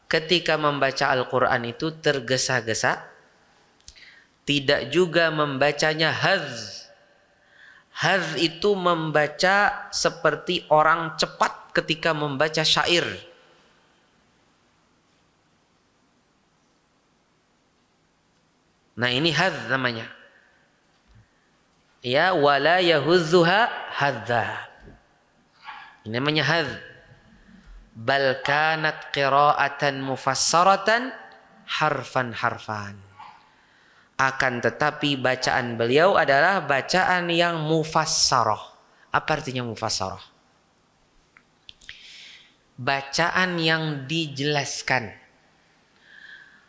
[SPEAKER 1] ketika membaca Al-Qur'an itu tergesa-gesa, tidak juga membacanya hadz. Hadz itu membaca seperti orang cepat ketika membaca syair. Nah, ini hadz namanya. Ya, wala yahuzzuha hadza. Ini namanya hadz. Bal kanat qira'atan mufassaratan harfan. Akan tetapi bacaan beliau adalah bacaan yang mufassarah. Apa artinya mufassarah? Bacaan yang dijelaskan.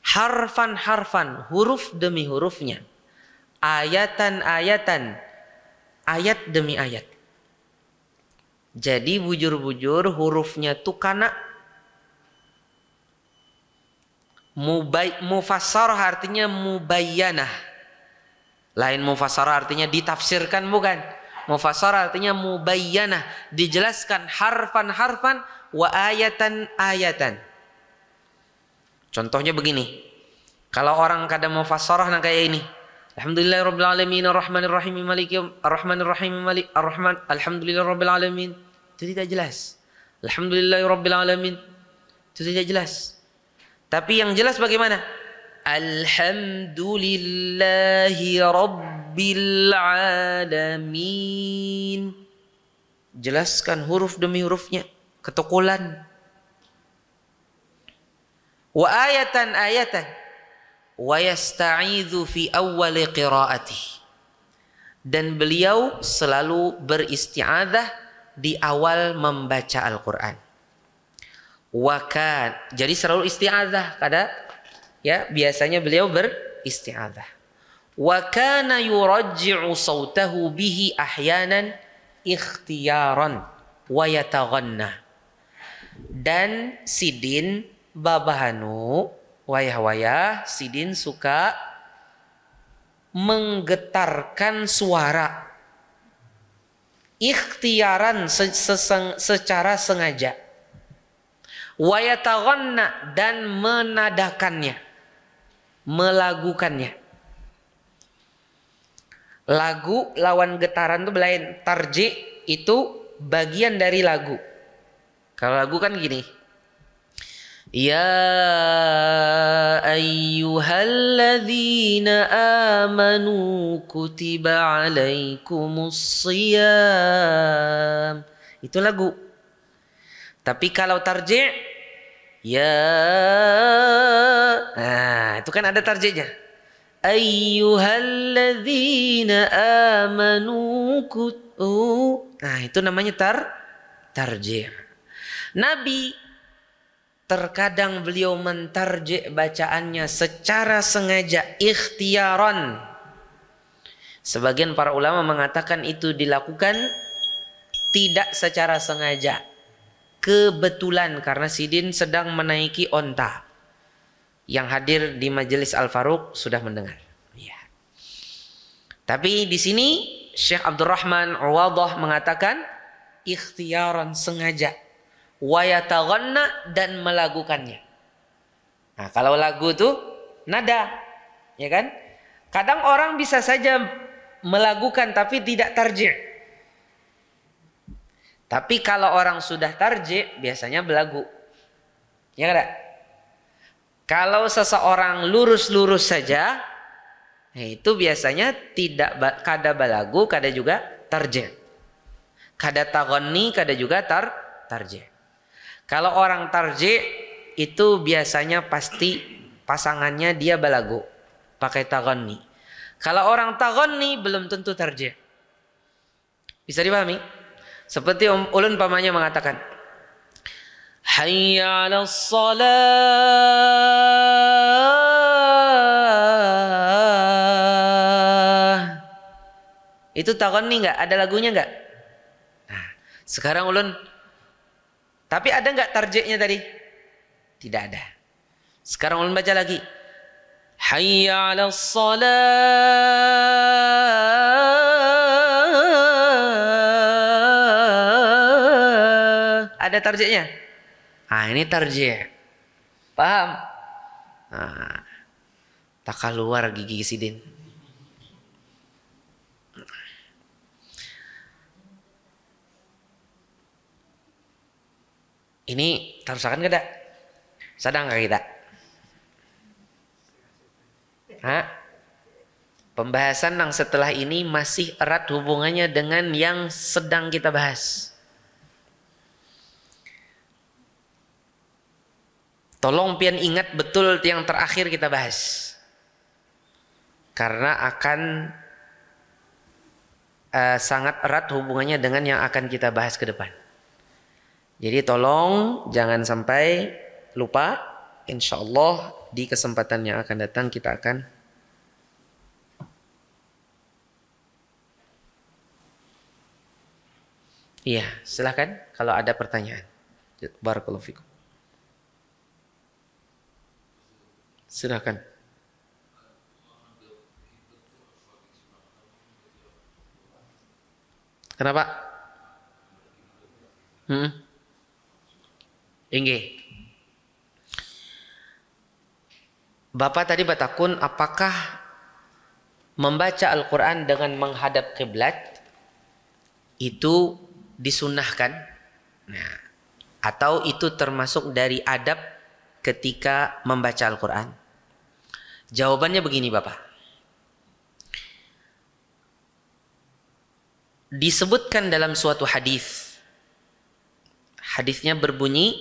[SPEAKER 1] Harfan, huruf demi hurufnya. Ayatan, ayat demi ayat. Jadi bujur-bujur hurufnya tuh kana. Mufassarah artinya mubayyanah. Lain mufassarah artinya ditafsirkan, bukan. Mufassarah artinya mubayyanah, dijelaskan harfan wa ayatan. Contohnya begini. Kalau orang kada mufassarah nah kayak ini. Alhamdulillahirabbil alamin arrahmanir rahim maliki arrahmanir rahim malik arrahman alhamdulillahirabbil alamin. Itu tidak jelas. Alhamdulillahirabbil alamin. Itu tidak jelas. Tapi yang jelas bagaimana? Alhamdulillahi rabbil alamin. Jelaskan huruf demi hurufnya, ketukulan. Wa ayatan wa yasta'idzu fi awwali qiraatih. Dan beliau selalu beristi'adzah di awal membaca Al-Qur'an. Jadi selalu isti'adzah, kada ya, biasanya beliau beristi'adzah. Wa kana yurajji'u sautahu bihi ahyanan ikhtiyaran wa yataghanna. Dan sidin babahanu wayah-wayah sidin suka menggetarkan suara ikhtiaran secara sengaja. Wayataghanna dan menadakannya, melagukannya. Lagu lawan getaran itu belain. Tarji itu bagian dari lagu. Kalau lagu kan gini. Ya ayyuhalladzina amanu kutiba alaikumus shiyam. Itu lagu. Tapi kalau tarji ya, nah itu kan ada tarjihnya. Ayyuhalladzina amanu nah itu namanya tarjih. Nabi terkadang beliau mentarjih bacaannya secara sengaja, ikhtiaran. Sebagian para ulama mengatakan itu dilakukan tidak secara sengaja, kebetulan karena sidin sedang menaiki onta. Yang hadir di majelis Al-Faruq sudah mendengar. Ya. Tapi di sini Syekh Abdurrahman Uwadah mengatakan ikhtiaran, sengaja. Wa yataghanna dan melagukannya. Nah, kalau lagu itu nada, ya kan? Kadang orang bisa saja melagukan tapi tidak tarjih. Tapi kalau orang sudah tarjih biasanya belagu. Ya enggak? Kalau seseorang lurus-lurus saja, itu biasanya tidak kada balagu, kada juga tarjih. Kada taghani, kada juga tarjih. Kalau orang tarjih itu biasanya pasti pasangannya dia balagu, pakai taghani. Kalau orang taghani belum tentu tarjih. Bisa dipahami? Seperti ulun pamannya mengatakan, Hayya 'alas shalah. Itu taghani enggak? Ada lagunya enggak? Nah, sekarang ulun, tapi ada enggak tarjihnya tadi? Tidak ada. Sekarang ulun baca lagi. Hayya 'alas shalah. Ada tarjihnya? Ah, ini tarjih. Paham? Nah, tak keluar gigi sidin. Ini terusakan kada? Sadang nggak kita? Hah? Pembahasan yang setelah ini masih erat hubungannya dengan yang sedang kita bahas. Tolong pian ingat betul yang terakhir kita bahas. Karena akan sangat erat hubungannya dengan yang akan kita bahas ke depan. Jadi tolong jangan sampai lupa. Insya Allah di kesempatan yang akan datang kita akan iya, silahkan kalau ada pertanyaan. Barakallahu fikum. Silahkan. Kenapa? Inggih. Bapak tadi batakun apakah membaca Al-Quran dengan menghadap kiblat itu disunahkan? Nah, atau itu termasuk dari adab ketika membaca Al-Quran? Jawabannya begini Bapak. Disebutkan dalam suatu hadis. Hadisnya berbunyi,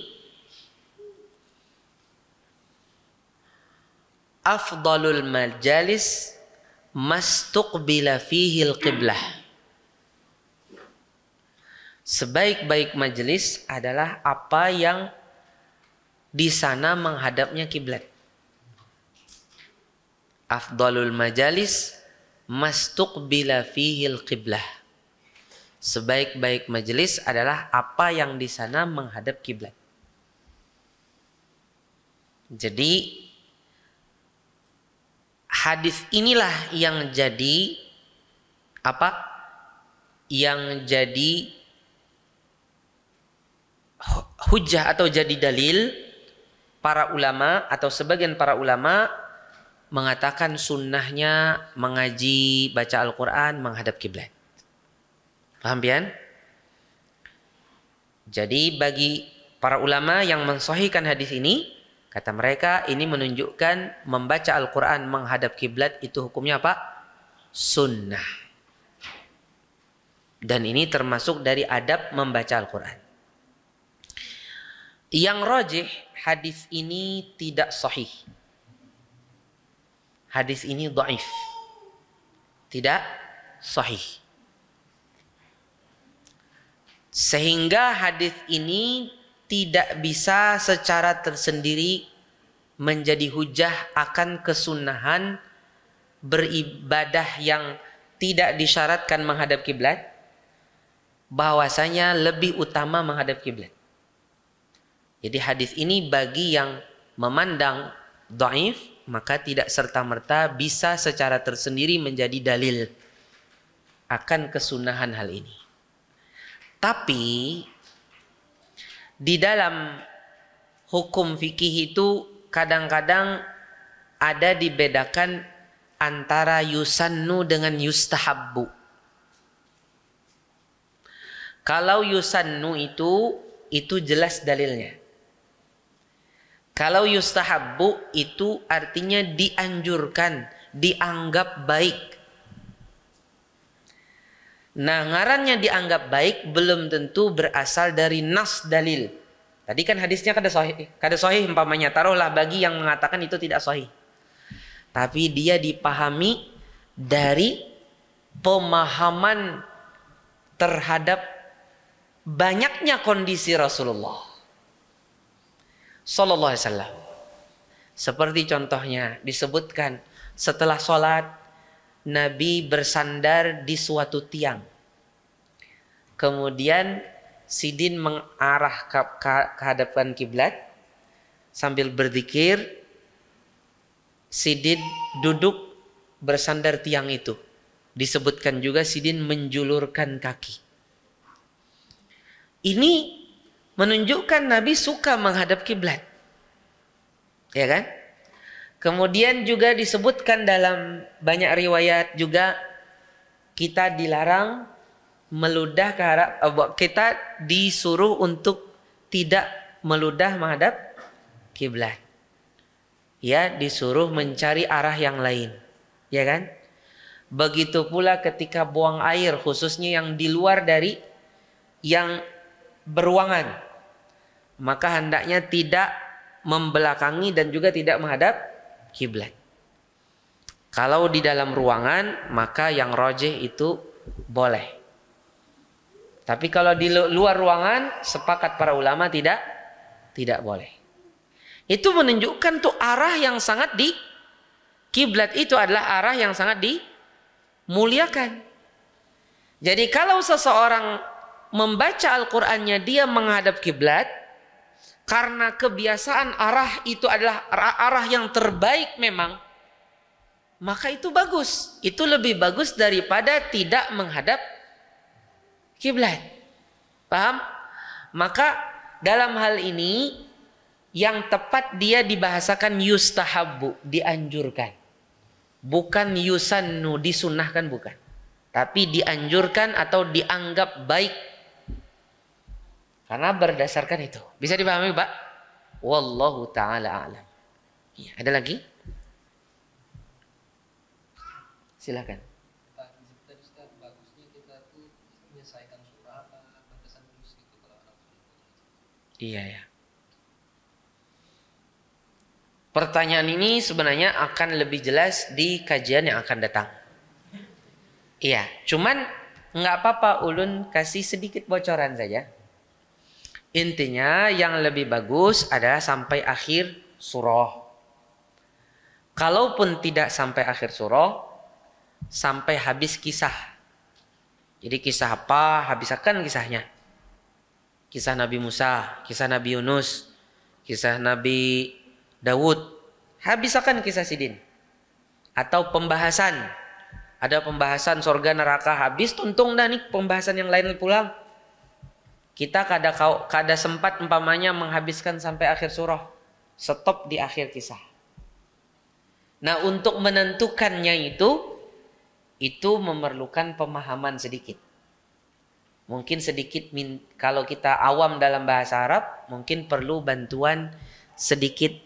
[SPEAKER 1] afdalul majalis mastuqbila fihil qiblah. Sebaik-baik majelis adalah apa yang di sana menghadapnya kiblat. Afdalul majalis mastuqbila fihil qiblah. Sebaik-baik majelis adalah apa yang di sana menghadap kiblat. Jadi hadis inilah yang jadi apa? Yang jadi hujjah atau jadi dalil para ulama atau sebagian para ulama mengatakan sunnahnya mengaji baca Al-Quran menghadap kiblat. Paham pian? Jadi bagi para ulama yang mensahihkan hadis ini, kata mereka ini menunjukkan membaca Al-Quran menghadap kiblat itu hukumnya apa? Sunnah. Dan ini termasuk dari adab membaca Al-Quran. Yang rajih hadis ini tidak sahih. Hadis ini dhaif. Tidak sahih. Sehingga hadis ini tidak bisa secara tersendiri menjadi hujah akan kesunahan beribadah yang tidak disyaratkan menghadap kiblat, bahwasanya lebih utama menghadap kiblat. Jadi hadis ini bagi yang memandang dhaif, maka tidak serta-merta bisa secara tersendiri menjadi dalil akan kesunahan hal ini. Tapi di dalam hukum fikih itu kadang-kadang ada dibedakan antara yusannu dengan yustahabbu. Kalau yusannu itu jelas dalilnya. Kalau yustahabbu itu artinya dianjurkan, dianggap baik. Nah, ngarannya dianggap baik belum tentu berasal dari nas dalil. Tadi kan hadisnya kada sahih umpamanya, taruhlah bagi yang mengatakan itu tidak sahih. Tapi dia dipahami dari pemahaman terhadap banyaknya kondisi Rasulullah Sallallahu Alaihi Wasallam. Seperti contohnya disebutkan setelah sholat Nabi bersandar di suatu tiang. Kemudian Sidin mengarah ke hadapan kiblat sambil berzikir. Sidin duduk bersandar tiang itu. Disebutkan juga Sidin menjulurkan kaki. Ini menunjukkan Nabi suka menghadap kiblat. Ya kan? Kemudian juga disebutkan dalam banyak riwayat juga kita dilarang meludah ke arah, kita disuruh untuk tidak meludah menghadap kiblat. Ya, disuruh mencari arah yang lain. Ya kan? Begitu pula ketika buang air, khususnya yang di luar dari yang beruangan, maka hendaknya tidak membelakangi dan juga tidak menghadap kiblat. Kalau di dalam ruangan maka yang rajih itu boleh. Tapi kalau di luar ruangan sepakat para ulama tidak boleh. Itu menunjukkan tuh arah yang sangat di kiblat itu adalah arah yang sangat dimuliakan. Jadi kalau seseorang membaca Al-Qur'annya dia menghadap kiblat karena kebiasaan arah itu adalah arah yang terbaik memang, maka itu bagus. Itu lebih bagus daripada tidak menghadap kiblat. Paham? Maka dalam hal ini yang tepat dia dibahasakan yustahabbu, dianjurkan. Bukan yusannu, disunnahkan bukan. Tapi dianjurkan atau dianggap baik. Karena berdasarkan itu. Bisa dipahami, Pak? Wallahu ta'ala a'lam. Ya, ada lagi? Silakan.
[SPEAKER 2] Pak, tadi Ustaz, bagusnya kita tuh menyelesaikan surah apa batasan terus gitu kalau anak sudah.
[SPEAKER 1] Iya ya. Pertanyaan ini sebenarnya akan lebih jelas di kajian yang akan datang. Iya, cuman nggak apa-apa ulun kasih sedikit bocoran saja. Intinya yang lebih bagus adalah sampai akhir surah. Kalaupun tidak sampai akhir surah, sampai habis kisah. Jadi kisah apa? Habiskan kisahnya. Kisah Nabi Musa, kisah Nabi Yunus, kisah Nabi Daud. Habiskan kisah Sidin. Atau pembahasan. Ada pembahasan surga neraka habis, tuntung dah nih pembahasan yang lain pulang. Kita kada sempat umpamanya menghabiskan sampai akhir surah. Stop di akhir kisah. Nah, untuk menentukannya itu memerlukan pemahaman sedikit. Mungkin sedikit kalau kita awam dalam bahasa Arab, mungkin perlu bantuan sedikit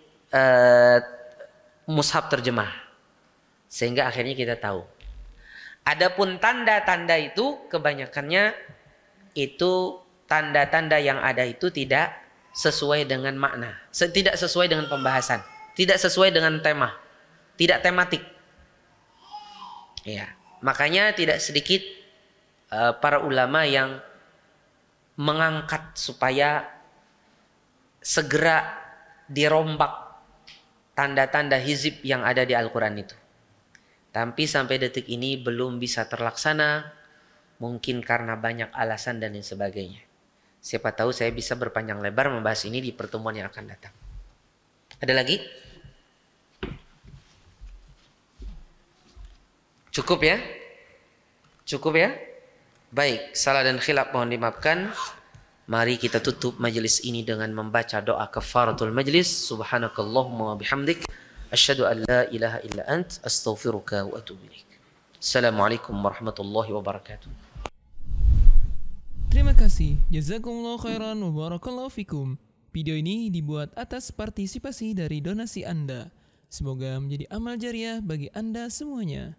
[SPEAKER 1] mushaf terjemah. Sehingga akhirnya kita tahu. Adapun tanda-tanda itu kebanyakannya itu tanda-tanda yang ada itu tidak sesuai dengan makna, tidak sesuai dengan pembahasan, tidak sesuai dengan tema, tidak tematik. Ya, makanya tidak sedikit para ulama yang mengangkat supaya segera dirombak tanda-tanda hizib yang ada di Al-Quran itu. Tapi sampai detik ini belum bisa terlaksana, mungkin karena banyak alasan dan lain sebagainya. Siapa tahu saya bisa berpanjang lebar membahas ini di pertemuan yang akan datang. Ada lagi? Cukup ya? Cukup ya? Baik, salah dan khilaf mohon dimaafkan. Mari kita tutup majelis ini dengan membaca doa kafaratul majlis. Subhanakallahumma wa bihamdik, asyhadu an la ilaha illa ant, astaghfiruka wa atubu ilaik. Assalamualaikum warahmatullahi wabarakatuh.
[SPEAKER 3] Terima kasih. Jazakumullah khairan wa barakallahu fikum. Video ini dibuat atas partisipasi dari donasi Anda. Semoga menjadi amal jariah bagi Anda semuanya.